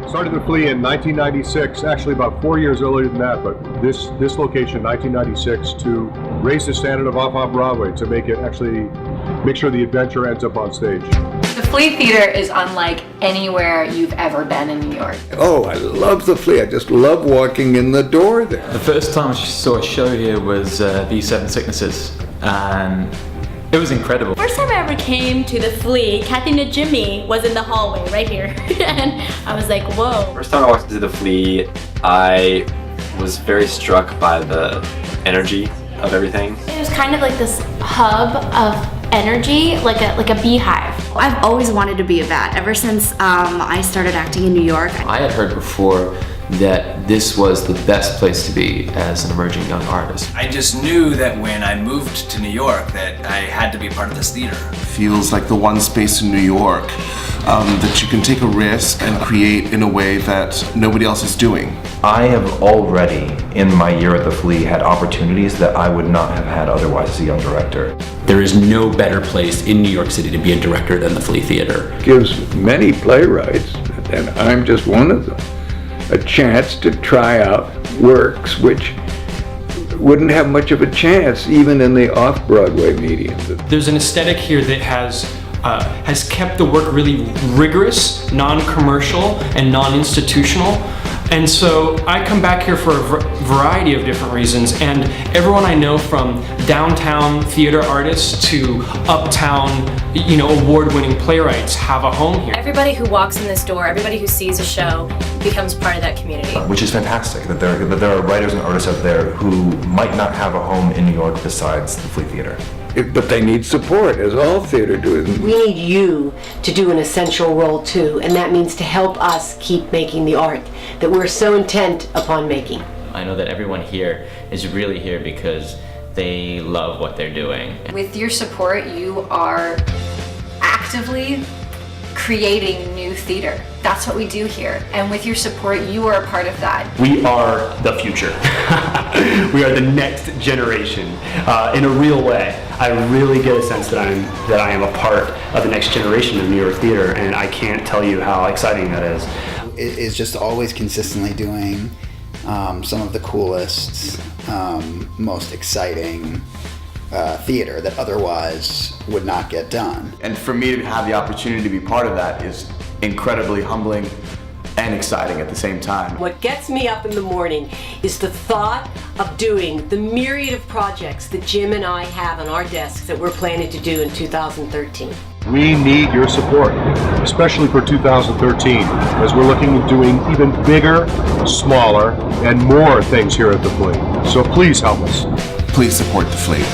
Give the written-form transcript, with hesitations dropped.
Started the Flea in 1996, actually about 4 years earlier than that, but this location, 1996, to raise the standard of off-Broadway, to make sure the adventure ends up on stage. The Flea Theater is unlike anywhere you've ever been in New York. Oh, I love the Flea. I just love walking in the door there. The first time I saw a show here was These Seven Sicknesses, and it was incredible. First time I ever came to the Flea, Kathy and Jimmy was in the hallway right here. And I was like, whoa. First time I walked into the Flea, I was very struck by the energy of everything. It was kind of like this hub of energy, like a beehive. I've always wanted to be a vet ever since I started acting in New York. I had heard before that this was the best place to be as an emerging young artist. I just knew that when I moved to New York that I had to be part of this theater. Feels like the one space in New York that you can take a risk and create in a way that nobody else is doing. I have already, in my year at the Flea, had opportunities that I would not have had otherwise as a young director. There is no better place in New York City to be a director than the Flea Theater. It gives many playwrights, and I'm just one of them, a chance to try out works which wouldn't have much of a chance even in the off-Broadway medium. There's an aesthetic here that has kept the work really rigorous, non-commercial, and non-institutional. And so I come back here for a variety of different reasons, and everyone I know, from downtown theater artists to uptown, award-winning playwrights, have a home here. Everybody who walks in this door, everybody who sees a show becomes part of that community. Which is fantastic, that there are writers and artists out there who might not have a home in New York besides the Flea Theater. But they need support, as all theater do. We need you to do an essential role too, and that means to help us keep making the art that we're so intent upon making. I know that everyone here is really here because they love what they're doing. With your support, you are actively creating new theater. That's what we do here. And with your support, you are a part of that. We are the future. We are the next generation. In a real way, I really get a sense that I am a part of the next generation of New York theater, and I can't tell you how exciting that is. It is just always consistently doing some of the coolest, most exciting theater that otherwise would not get done. And for me to have the opportunity to be part of that is incredibly humbling and exciting at the same time. What gets me up in the morning is the thought of doing the myriad of projects that Jim and I have on our desks that we're planning to do in 2013. We need your support, especially for 2013, as we're looking at doing even bigger, smaller, and more things here at the Flea. So please help us. Please support the Flea.